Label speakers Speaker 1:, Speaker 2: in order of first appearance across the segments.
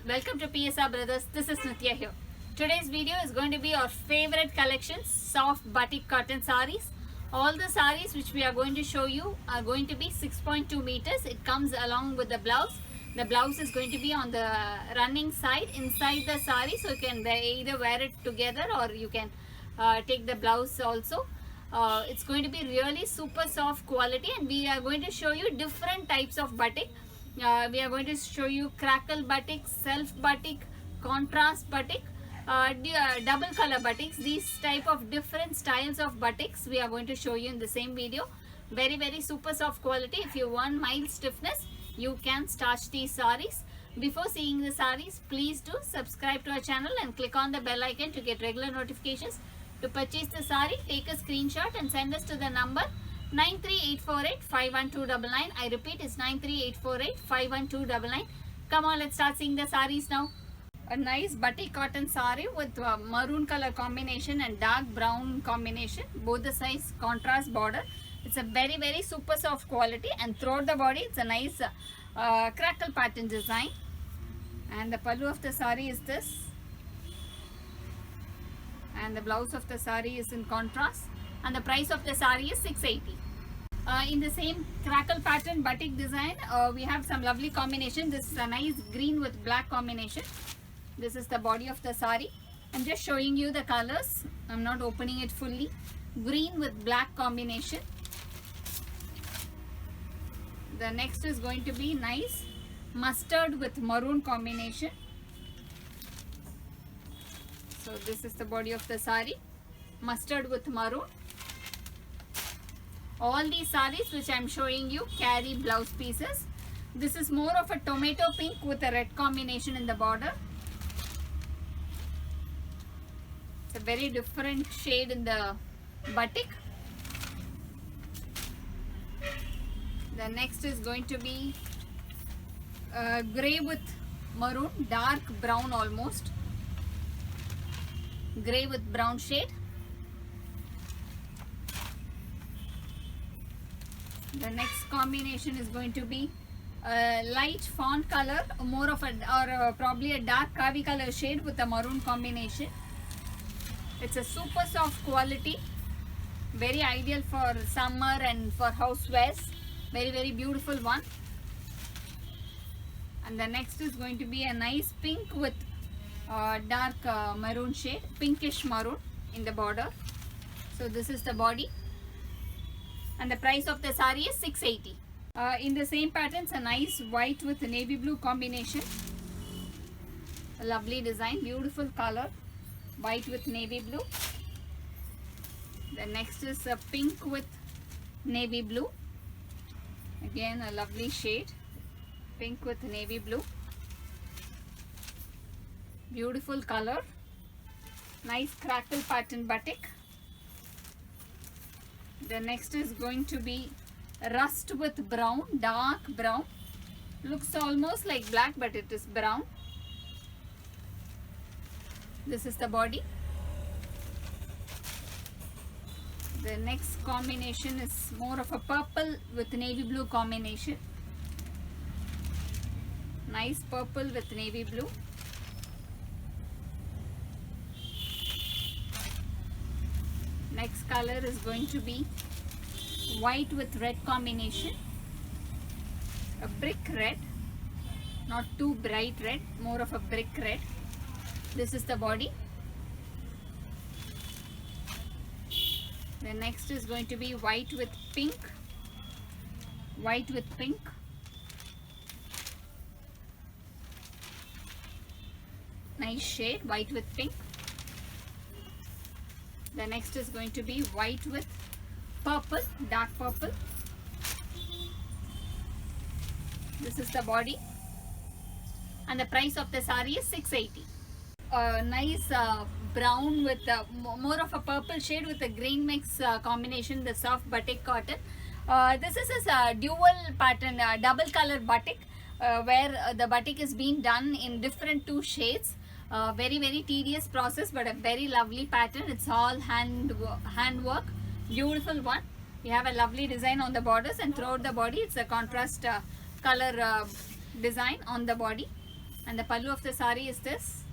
Speaker 1: welcome to PSR Brothers. This is Nitya here. Today's video is going to be our favorite collections, soft batik cotton sarees. All the sarees which we are going to show you are going to be 6.2 meters. It comes along with the blouse. The blouse is going to be on the running side inside the saree, so you can either wear it together or you can take the blouse also. It's going to be really super soft quality, and we are going to show you different types of batik. We are going to show you crackle batik, self batik, contrast batik, double color batiks. These type of different styles of batiks we are going to show you in the same video. Very super soft quality. If you want mild stiffness, you can starch these sarees. Before seeing the sarees, please do subscribe to our channel and click on the bell icon to get regular notifications. To purchase the saree, take a screenshot and send us to the number 93848-51299. I repeat, it's 93848-51299. Come on, let's start seeing the sarees now. A nice batik cotton saree with maroon color combination and dark brown combination. Both the size contrast border. It's a very super soft quality, and throughout the body it's a nice crackle pattern design. And the pallu of the saree is this. And the blouse of the saree is in contrast, and the price of the saree is 680. In the same crackle pattern batik design, we have some lovely combination. This is a nice green with black combination. This is the body of the saree. I'm just showing you the colors. I'm not opening it fully. Green with black combination. The next is going to be nice mustard with maroon combination. So this is the body of the saree, mustard with maroon. All these sarees which I am showing you carry blouse pieces. This is more of a tomato pink with a red combination in the border. It's a very different shade in the batik. The next is going to be grey with maroon, dark brown almost. Grey with brown shade. The next combination is going to be a light fawn color, more of a probably a dark kavi color shade with a maroon combination. It's a super soft quality, very ideal for summer and for housewares. Very beautiful one. And the next is going to be a nice pink with dark maroon shade, pinkish maroon in the border. So this is the body, and the price of the saree is 680. In the same patterns, a nice white with navy blue combination. A lovely design, beautiful color, white with navy blue. The next is a pink with navy blue. Again a lovely shade, pink with navy blue. Beautiful color, nice crackle pattern batik. The next is going to be rust with brown, dark brown. Looks almost like black, but it is brown. This is the body. The next combination is more of a purple with navy blue combination. Nice purple with navy blue. Next color is going to be white with red combination. A brick red, not too bright red, more of a brick red. This is the body. The next is going to be white with pink. White with pink. Nice shade, white with pink. The next is going to be white with purple, dark purple. This is the body, and the price of the saree is 680. Nice brown with more of a purple shade with a green mix combination, the soft batik cotton. This is a dual pattern, double color batik, where the batik is being done in different two shades. Very tedious process, but a very lovely pattern. It's all hand work, beautiful one. We have a lovely design on the borders, and throughout the body it's a contrast color design on the body. And the pallu of the sari is this,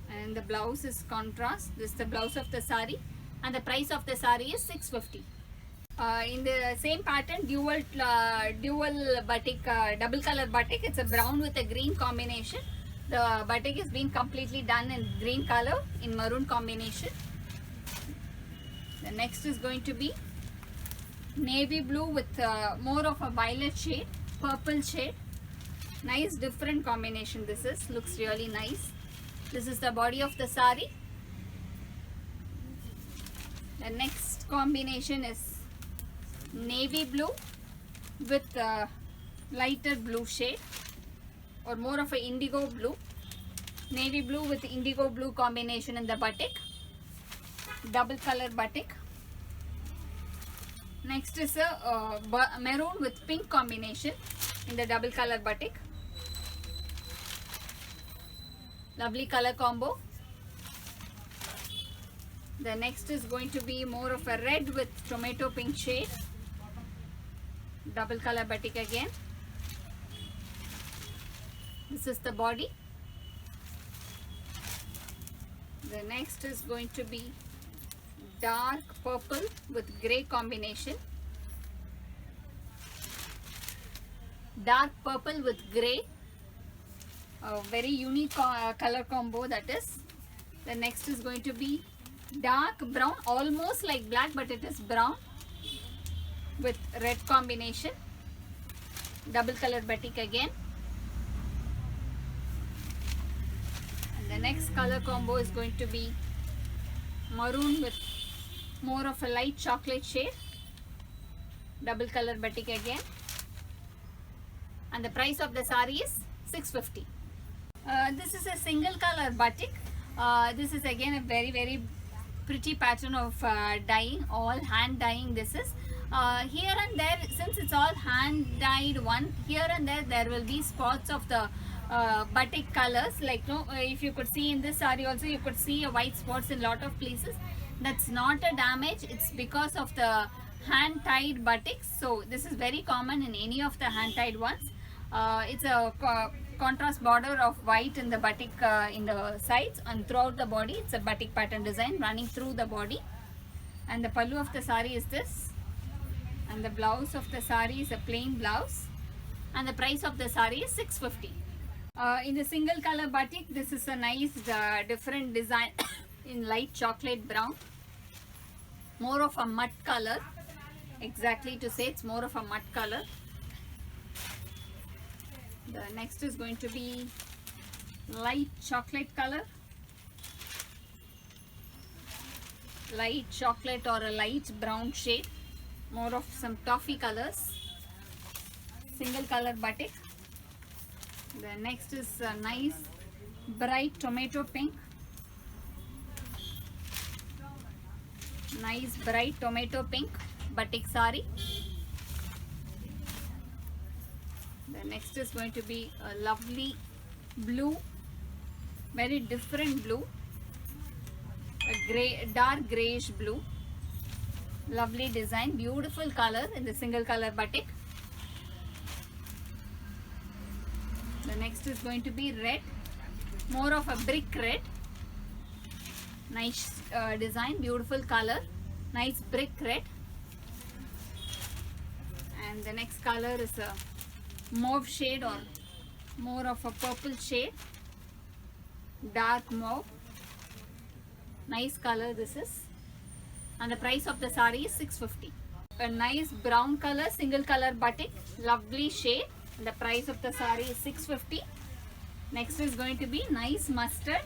Speaker 1: and the blouse is contrast. This is the blouse of the sari, and the price of the sari is 650. In the same pattern, dual batik, double color batik. It's a brown with a green combination. The batik is being completely done in green color in maroon combination. The next is going to be navy blue with more of a violet shade, purple shade. Nice different combination. This is looks really nice. This is the body of the sari. The next combination is navy blue with lighter blue shade, or more of a indigo blue. Navy blue with indigo blue combination in the batik, double color batik. Next is a maroon with pink combination in the double color batik. Lovely color combo. The next is going to be more of a red with tomato pink shade, double color batik again. This is the body. The next is going to be dark purple with grey combination, dark purple with grey, a very unique color combo that is. The next is going to be dark brown, almost like black, but it is brown with red combination, double color batik again. And the next color combo is going to be maroon with more of a light chocolate shade, double color batik again. And the price of the sari is 650. This is a single color batik. This is again a very pretty pattern of dyeing, all hand dyeing. This is here and there, since it's all hand dyed one, here and there will be spots of the batik colors. Like if you could see in this sari also, you could see a white spots in lot of places. That's not a damage, it's because of the hand tied batiks. So this is very common in any of the hand tied ones. It's a contrast border of white in the batik in the sides, and throughout the body it's a batik pattern design running through the body. And the pallu of the sari is this, and the blouse of the sari is a plain blouse, and the price of the sari is 650. In the single color batik, this is a nice different design in light chocolate brown, more of a mud color, exactly to say it's more of a mud color. The next is going to be light chocolate color, light chocolate or a light brown shade, more of some toffee colors, single color batik. The next is a nice bright tomato pink, nice bright tomato pink batik sari. The next is going to be a lovely blue, very different blue, a grey, dark greyish blue, lovely design, beautiful color in the single color batik. The next is going to be red, more of a brick red, nice design, beautiful color, nice brick red. And the next color is a mauve shade or more of a purple shade, dark mauve, nice color this is. And the price of the sari is 650. A nice brown color, single color batik, lovely shade, and the price of the sari is 650. Next is going to be nice mustard,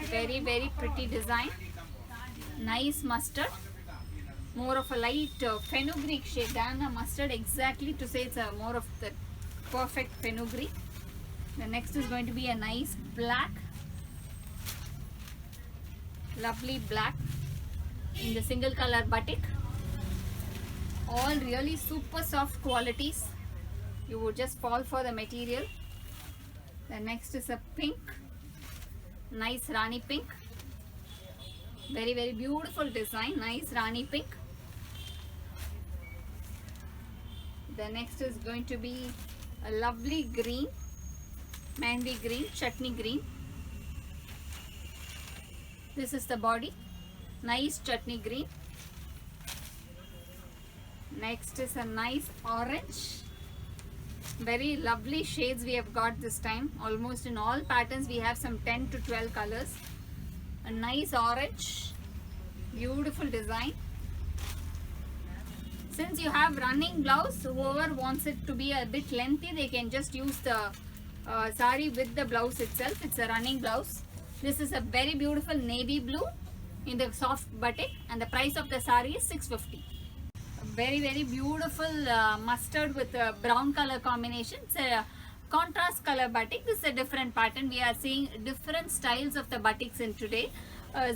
Speaker 1: very pretty design, nice mustard, more of a light fenugreek shade than a mustard, exactly to say it's a more of the perfect fenugreek. The next is going to be a nice black, lovely black in the single color batik, all really super soft qualities, you would just fall for the material. The next is a pink, nice Rani pink, very beautiful design, nice Rani pink. The next is going to be a lovely green, Mehendi green, chutney green. This is the body, nice chutney green. Next is a nice orange. Very lovely shades we have got this time. Almost in all patterns we have some 10 to 12 colors. A nice orange, beautiful design. Since you have running blouse, whoever wants it to be a bit lengthy, they can just use the sari with the blouse itself. It's a running blouse. This is a very beautiful navy blue in the soft batik, and the price of the sari is 650. Very very beautiful mustard with a brown color combination. It's a contrast color batik. This is a different pattern. We are seeing different styles of the batiks in today's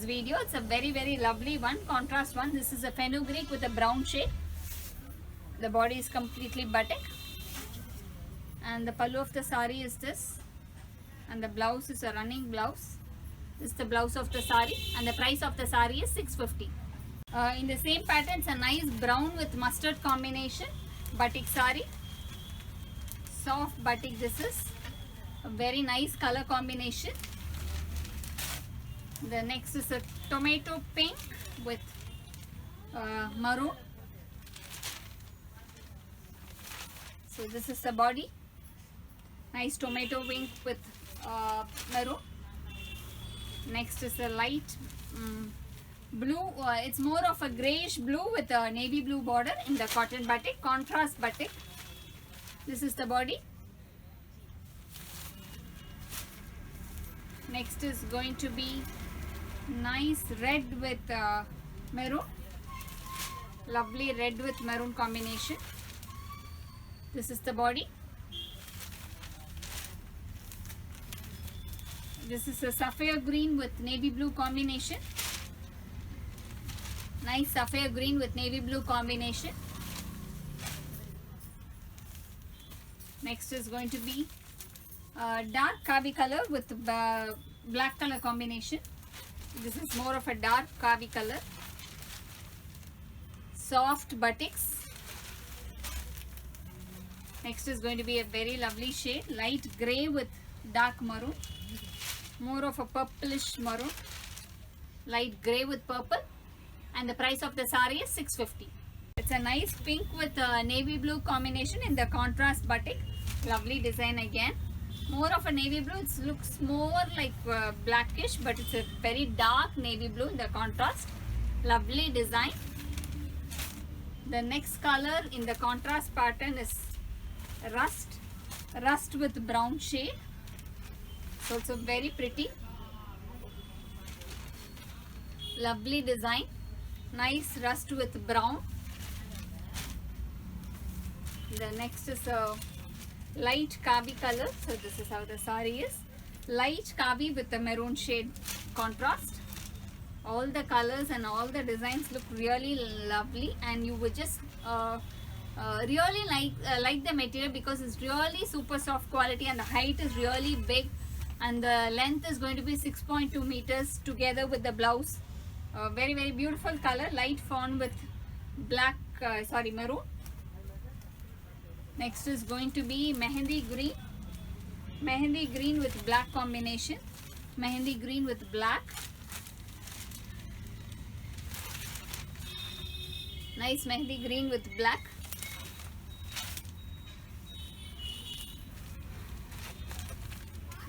Speaker 1: video. It's a very very lovely one, contrast one. This is a fenugreek with a brown shade. The body is completely batik, and the pallu of the sari is this, and the blouse is a running blouse. This is the blouse of the sari, and the price of the sari is 650. In the same pattern, it's a nice brown with mustard combination batik sari. Soft batik. This is a very nice color combination. The next is a tomato pink with maroon. So this is the body, nice tomato pink with maroon. Next is a light blue. It's more of a greyish blue with a navy blue border in the cotton batik, contrast batik. This is the body. Next is going to be nice red with maroon. Lovely red with maroon combination. This is the body. This is a sapphire green with navy blue combination. Nice sapphire green with navy blue combination. Next is going to be dark kavi color with black color combination. This is more of a dark kavi color. Soft batiks. Next is going to be a very lovely shade, light grey with dark maroon. More of a purplish maroon. Light grey with purple. And the price of the sari is 650. It's a nice pink with navy blue combination in the contrast batik. Lovely design again. More of a navy blue. It looks more like blackish, but it's a very dark navy blue in the contrast. Lovely design. The next color in the contrast pattern is rust with brown shade. It's also very pretty. Lovely design. Nice rust with brown. The next is a light kavi color. So this is how the sari is. Light kavi with the maroon shade contrast. All the colors and all the designs look really lovely, and you would just really like the material because it's really super soft quality, and the height is really big, and the length is going to be 6.2 meters together with the blouse. Very very beautiful color, light fawn with black maroon. Next is going to be mehendi green with black combination. Mehendi green with black. Nice mehendi green with black.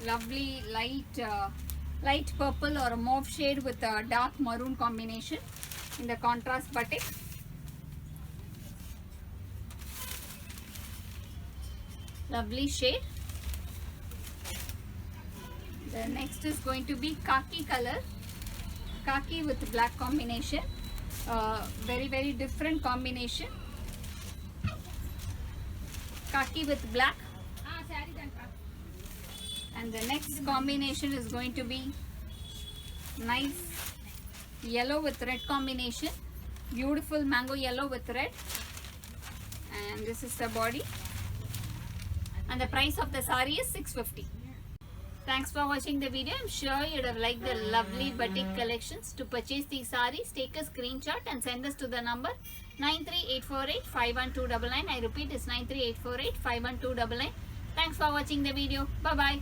Speaker 1: Lovely light purple or a mauve shade with a dark maroon combination in the contrast batik. Lovely shade. The next is going to be khaki color. Khaki with black combination. Very very different combination. Khaki with black. And the next combination is going to be nice yellow with red combination. Beautiful mango yellow with red. And this is the body. And the price of the sari is 650. Thanks for watching the video. I'm sure you'd have liked the lovely batik collections. To purchase these saris, take a screenshot and send us to the number 93848 51299. I repeat, it's 93848 51299. Thanks for watching the video. Bye bye.